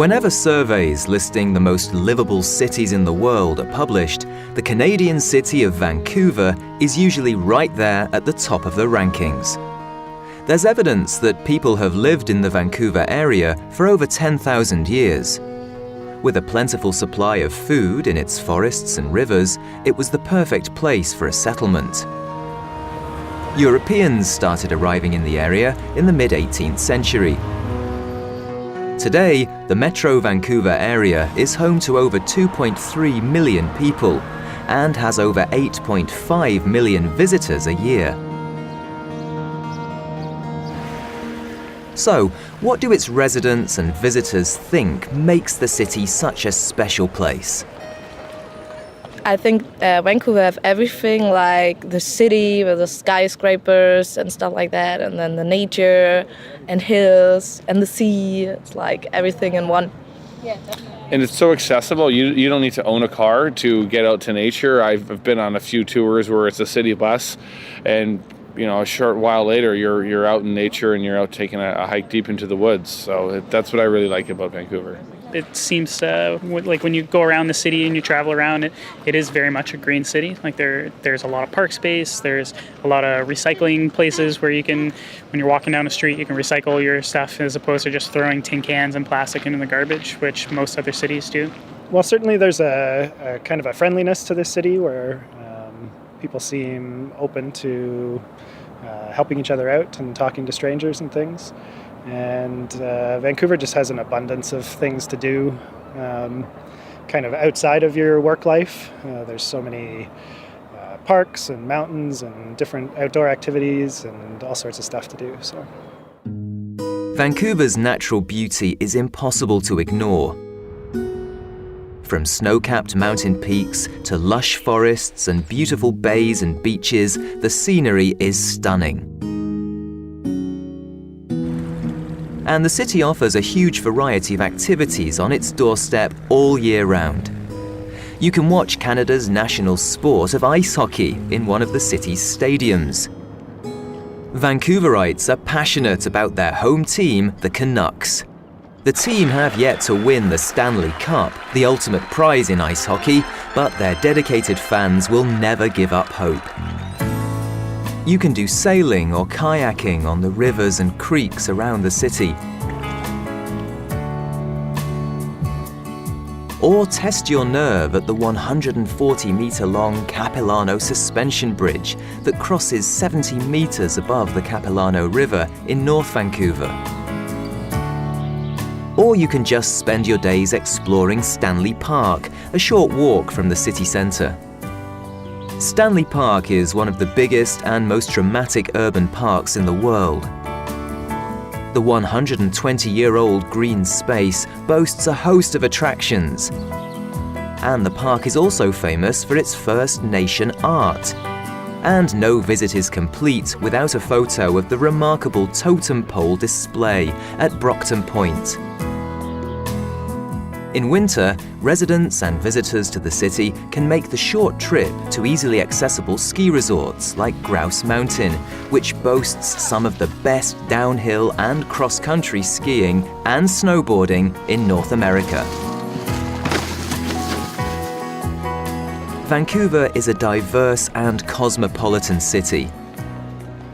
Whenever surveys listing the most livable cities in the world are published, the Canadian city of Vancouver is usually right there at the top of the rankings. There's evidence that people have lived in the Vancouver area for over 10,000 years. With a plentiful supply of food in its forests and rivers, it was the perfect place for a settlement. Europeans started arriving in the area in the mid-18th century. Today, the Metro Vancouver area is home to over 2.3 million people and has over 8.5 million visitors a year. So, what do its residents and visitors think makes the city such a special place? I think Vancouver have everything, like the city with the skyscrapers and stuff like that, and then the nature and hills and the sea. It's like everything in one. Yeah, definitely. And it's so accessible. You don't need to own a car to get out to nature. I've been on a few tours where it's a city bus, and a short while later you're out in nature and you're out taking a hike deep into the woods. So that's what I really like about Vancouver. It seems like when you go around the city and you travel around, it is very much a green city. Like there's a lot of park space, there's a lot of recycling places where you can, when you're walking down the street, you can recycle your stuff as opposed to just throwing tin cans and plastic into the garbage, which most other cities do. Well, certainly there's a kind of a friendliness to this city where people seem open to helping each other out and talking to strangers and things. And Vancouver just has an abundance of things to do kind of outside of your work life. There's so many parks and mountains and different outdoor activities and all sorts of stuff to do. So, Vancouver's natural beauty is impossible to ignore. From snow-capped mountain peaks to lush forests and beautiful bays and beaches, the scenery is stunning. And the city offers a huge variety of activities on its doorstep all year round. You can watch Canada's national sport of ice hockey in one of the city's stadiums. Vancouverites are passionate about their home team, the Canucks. The team have yet to win the Stanley Cup, the ultimate prize in ice hockey, but their dedicated fans will never give up hope. You can do sailing or kayaking on the rivers and creeks around the city. Or test your nerve at the 140-metre-long Capilano suspension bridge that crosses 70 metres above the Capilano River in North Vancouver. Or you can just spend your days exploring Stanley Park, a short walk from the city centre. Stanley Park is one of the biggest and most dramatic urban parks in the world. The 120-year-old green space boasts a host of attractions. And the park is also famous for its First Nation art. And no visit is complete without a photo of the remarkable totem pole display at Brockton Point. In winter, residents and visitors to the city can make the short trip to easily accessible ski resorts like Grouse Mountain, which boasts some of the best downhill and cross-country skiing and snowboarding in North America. Vancouver is a diverse and cosmopolitan city.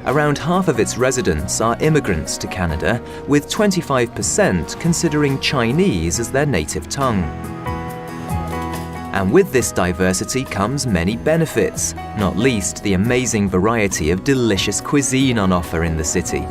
Around half of its residents are immigrants to Canada, with 25% considering Chinese as their native tongue. And with this diversity comes many benefits, not least the amazing variety of delicious cuisine on offer in the city.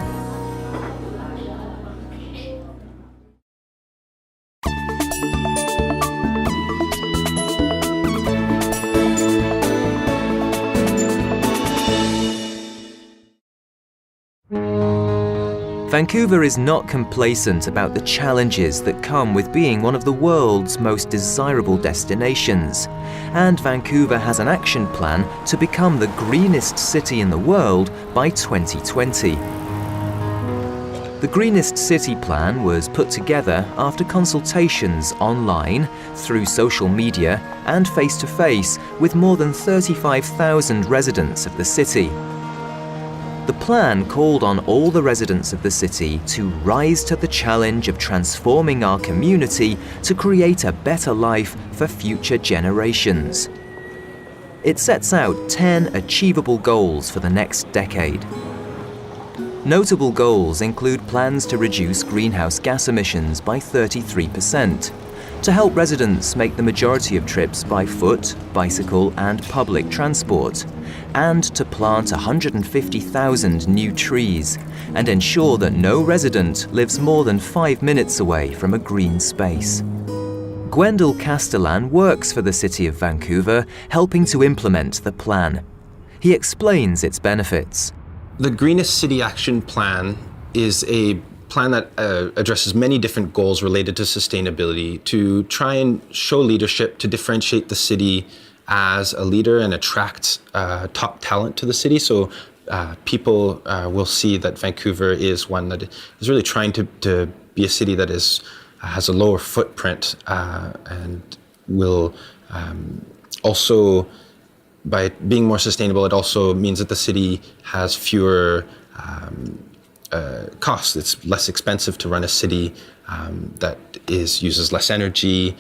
Vancouver is not complacent about the challenges that come with being one of the world's most desirable destinations, and Vancouver has an action plan to become the greenest city in the world by 2020. The Greenest City Plan was put together after consultations online, through social media, and face-to-face with more than 35,000 residents of the city. The plan called on all the residents of the city to rise to the challenge of transforming our community to create a better life for future generations. It sets out 10 achievable goals for the next decade. Notable goals include plans to reduce greenhouse gas emissions by 33%, to help residents make the majority of trips by foot, bicycle and public transport, and to plant 150,000 new trees and ensure that no resident lives more than 5 minutes away from a green space. Gwendol Castellan works for the City of Vancouver, helping to implement the plan. He explains its benefits. The Greenest City Action Plan is a plan that addresses many different goals related to sustainability to try and show leadership, to differentiate the city as a leader and attract top talent to the city. So people will see that Vancouver is one that is really trying to be a city that has a lower footprint and will also, by being more sustainable, it also means that the city has fewer costs. It's less expensive to run a city that uses less energy,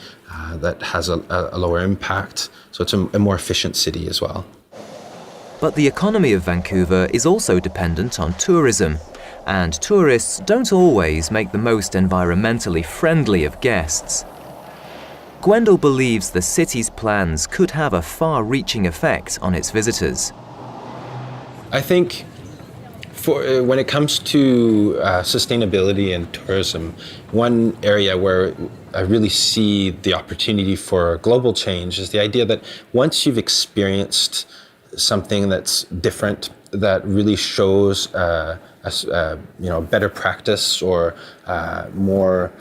that has a lower impact. So it's a more efficient city as well. But the economy of Vancouver is also dependent on tourism, and tourists don't always make the most environmentally friendly of guests. Gwendol believes the city's plans could have a far-reaching effect on its visitors. I think when it comes to sustainability and tourism, one area where I really see the opportunity for global change is the idea that once you've experienced something that's different, that really shows better practice or more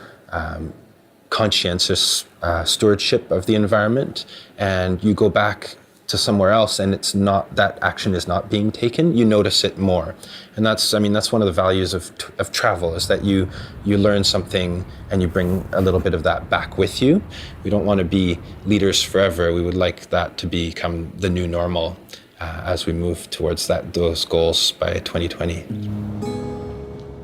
conscientious stewardship of the environment, and you go back to somewhere else and it's not, that action is not being taken, you notice it more. And that's one of the values of travel, is that you learn something and you bring a little bit of that back with you. We don't want to be leaders forever. We would like that to become the new normal as we move towards those goals by 2020.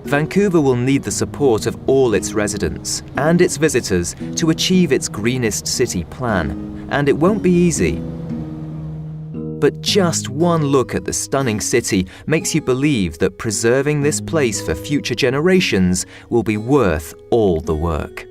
Vancouver will need the support of all its residents and its visitors to achieve its Greenest City plan, and it won't be easy. But just one look at the stunning city makes you believe that preserving this place for future generations will be worth all the work.